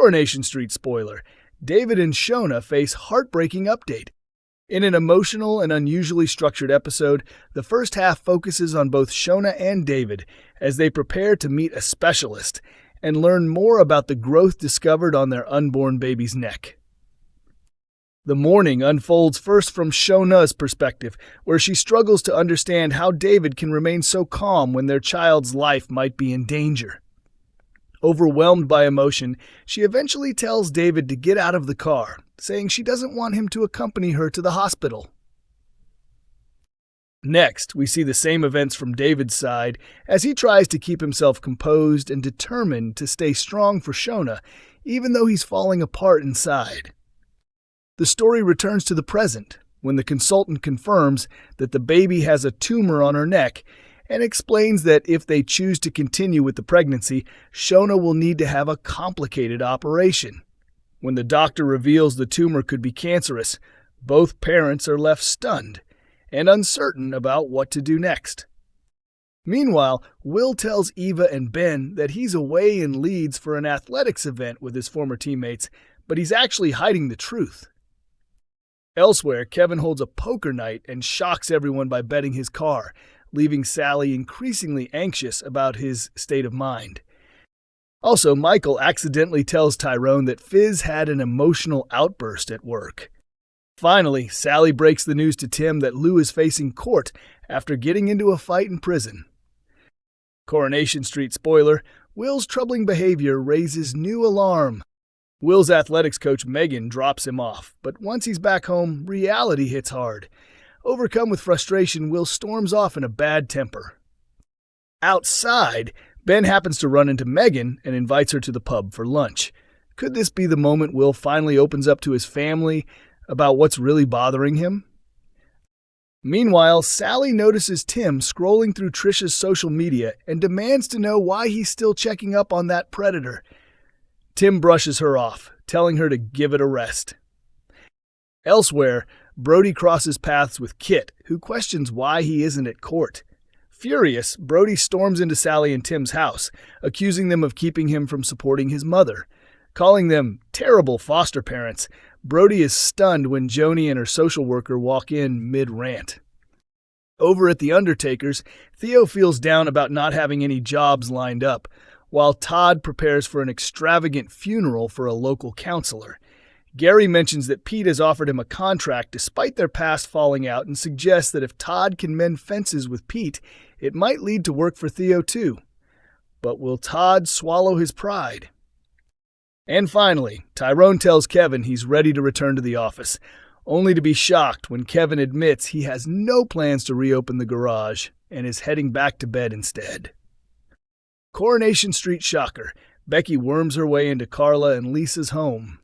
Coronation Street spoiler. David and Shona face heartbreaking update. In an emotional and unusually structured episode, the first half focuses on both Shona and David as they prepare to meet a specialist and learn more about the growth discovered on their unborn baby's neck. The morning unfolds first from Shona's perspective, where she struggles to understand how David can remain so calm when their child's life might be in danger. Overwhelmed by emotion, she eventually tells David to get out of the car, saying she doesn't want him to accompany her to the hospital. Next, we see the same events from David's side as he tries to keep himself composed and determined to stay strong for Shona, even though he's falling apart inside. The story returns to the present, when the consultant confirms that the baby has a tumor on her neck and explains that if they choose to continue with the pregnancy, Shona will need to have a complicated operation. When the doctor reveals the tumor could be cancerous, both parents are left stunned and uncertain about what to do next. Meanwhile, Will tells Eva and Ben that he's away in Leeds for an athletics event with his former teammates, but he's actually hiding the truth. Elsewhere, Kevin holds a poker night and shocks everyone by betting his car, leaving Sally increasingly anxious about his state of mind. Also, Michael accidentally tells Tyrone that Fizz had an emotional outburst at work. Finally, Sally breaks the news to Tim that Lou is facing court after getting into a fight in prison. Coronation Street spoiler, Will's troubling behavior raises new alarm. Will's athletics coach Megan drops him off, but once he's back home, reality hits hard. Overcome with frustration, Will storms off in a bad temper. Outside, Ben happens to run into Megan and invites her to the pub for lunch. Could this be the moment Will finally opens up to his family about what's really bothering him? Meanwhile, Sally notices Tim scrolling through Trisha's social media and demands to know why he's still checking up on that predator. Tim brushes her off, telling her to give it a rest. Elsewhere, Brody crosses paths with Kit, who questions why he isn't at court. Furious, Brody storms into Sally and Tim's house, accusing them of keeping him from supporting his mother. Calling them terrible foster parents, Brody is stunned when Joni and her social worker walk in mid-rant. Over at the Undertaker's, Theo feels down about not having any jobs lined up, while Todd prepares for an extravagant funeral for a local counselor. Gary mentions that Pete has offered him a contract despite their past falling out and suggests that if Todd can mend fences with Pete, it might lead to work for Theo too. But will Todd swallow his pride? And finally, Tyrone tells Kevin he's ready to return to the office, only to be shocked when Kevin admits he has no plans to reopen the garage and is heading back to bed instead. Coronation Street shocker. Becky worms her way into Carla and Lisa's home.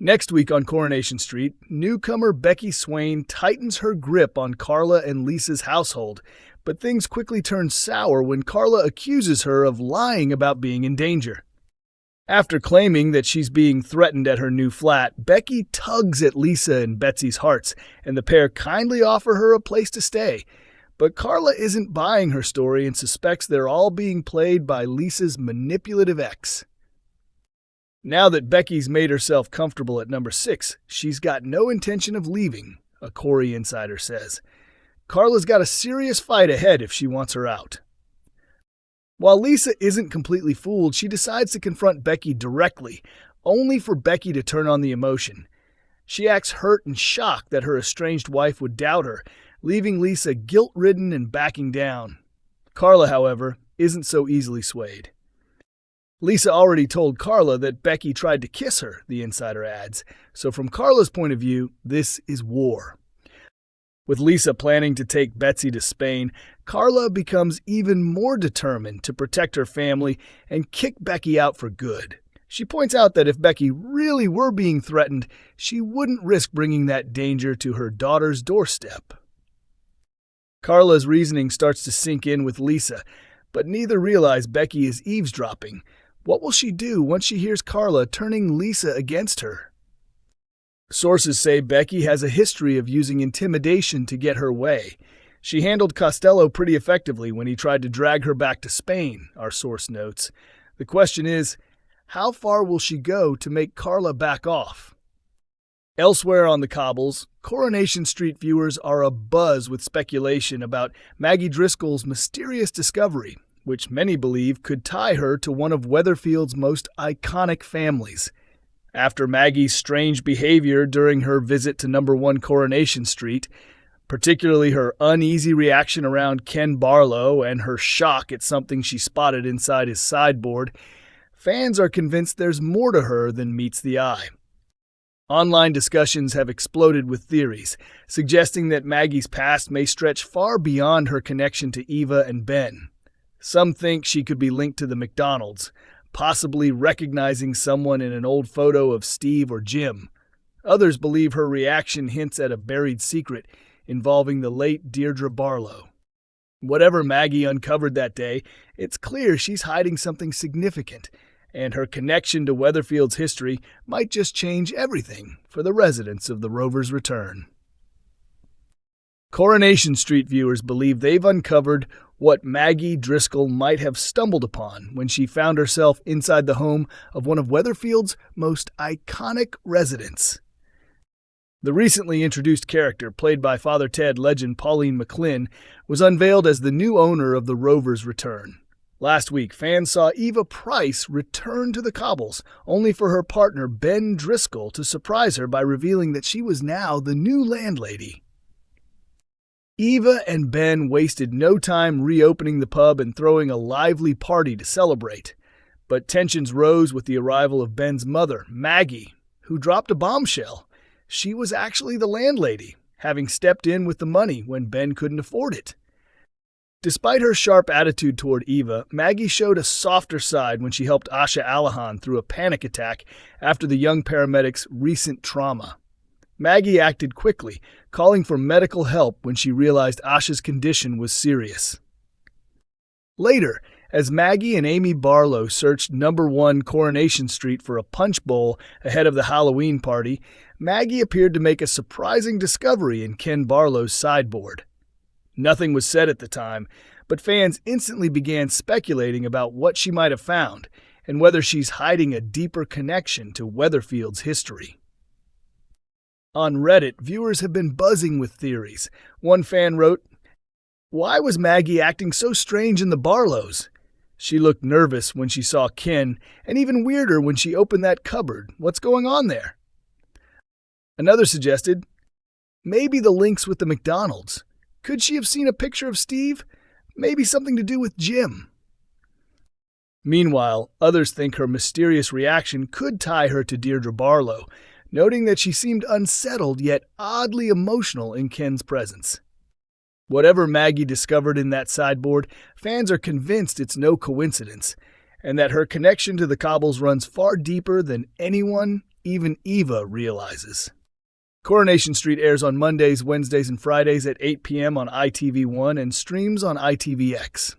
Next week on Coronation Street, newcomer Becky Swain tightens her grip on Carla and Lisa's household, but things quickly turn sour when Carla accuses her of lying about being in danger. After claiming that she's being threatened at her new flat, Becky tugs at Lisa and Betsy's hearts, and the pair kindly offer her a place to stay. But Carla isn't buying her story and suspects they're all being played by Lisa's manipulative ex. Now that Becky's made herself comfortable at number 6, she's got no intention of leaving, a Corey insider says. Carla's got a serious fight ahead if she wants her out. While Lisa isn't completely fooled, she decides to confront Becky directly, only for Becky to turn on the emotion. She acts hurt and shocked that her estranged wife would doubt her, leaving Lisa guilt-ridden and backing down. Carla, however, isn't so easily swayed. Lisa already told Carla that Becky tried to kiss her, the insider adds, so from Carla's point of view, this is war. With Lisa planning to take Betsy to Spain, Carla becomes even more determined to protect her family and kick Becky out for good. She points out that if Becky really were being threatened, she wouldn't risk bringing that danger to her daughter's doorstep. Carla's reasoning starts to sink in with Lisa, but neither realize Becky is eavesdropping. What will she do once she hears Carla turning Lisa against her? Sources say Becky has a history of using intimidation to get her way. She handled Costello pretty effectively when he tried to drag her back to Spain, our source notes. The question is, How far will she go to make Carla back off? Elsewhere on the cobbles, Coronation Street viewers are abuzz with speculation about Maggie Driscoll's mysterious discovery, which many believe could tie her to one of Weatherfield's most iconic families. After Maggie's strange behavior during her visit to number 1 Coronation Street, particularly her uneasy reaction around Ken Barlow and her shock at something she spotted inside his sideboard, fans are convinced there's more to her than meets the eye. Online discussions have exploded with theories, suggesting that Maggie's past may stretch far beyond her connection to Eva and Ben. Some think she could be linked to the McDonalds, possibly recognizing someone in an old photo of Steve or Jim. Others believe her reaction hints at a buried secret involving the late Deirdre Barlow. Whatever Maggie uncovered that day, it's clear she's hiding something significant, and her connection to Weatherfield's history might just change everything for the residents of the Rover's return. Coronation Street viewers believe they've uncovered what Maggie Driscoll might have stumbled upon when she found herself inside the home of one of Weatherfield's most iconic residents. The recently introduced character, played by Father Ted legend Pauline McLynn, was unveiled as the new owner of the Rover's return. Last week, fans saw Eva Price return to the cobbles, only for her partner Ben Driscoll to surprise her by revealing that she was now the new landlady. Eva and Ben wasted no time reopening the pub and throwing a lively party to celebrate. But tensions rose with the arrival of Ben's mother, Maggie, who dropped a bombshell. She was actually the landlady, having stepped in with the money when Ben couldn't afford it. Despite her sharp attitude toward Eva, Maggie showed a softer side when she helped Asha Alahan through a panic attack after the young paramedic's recent trauma. Maggie acted quickly, calling for medical help when she realized Asha's condition was serious. Later, as Maggie and Amy Barlow searched number 1 Coronation Street for a punch bowl ahead of the Halloween party, Maggie appeared to make a surprising discovery in Ken Barlow's sideboard. Nothing was said at the time, but fans instantly began speculating about what she might have found and whether she's hiding a deeper connection to Weatherfield's history. On Reddit, viewers have been buzzing with theories. One fan wrote, "Why was Maggie acting so strange in the Barlows? She looked nervous when she saw Ken, and even weirder when she opened that cupboard. What's going on there?" Another suggested, maybe the links with the McDonald's. Could she have seen a picture of Steve? Maybe something to do with Jim. Meanwhile, others think her mysterious reaction could tie her to Deirdre Barlow, noting that she seemed unsettled yet oddly emotional in Ken's presence. Whatever Maggie discovered in that sideboard, fans are convinced it's no coincidence, and that her connection to the cobbles runs far deeper than anyone, even Eva, realizes. Coronation Street airs on Mondays, Wednesdays, and Fridays at 8 p.m. on ITV1 and streams on ITVX.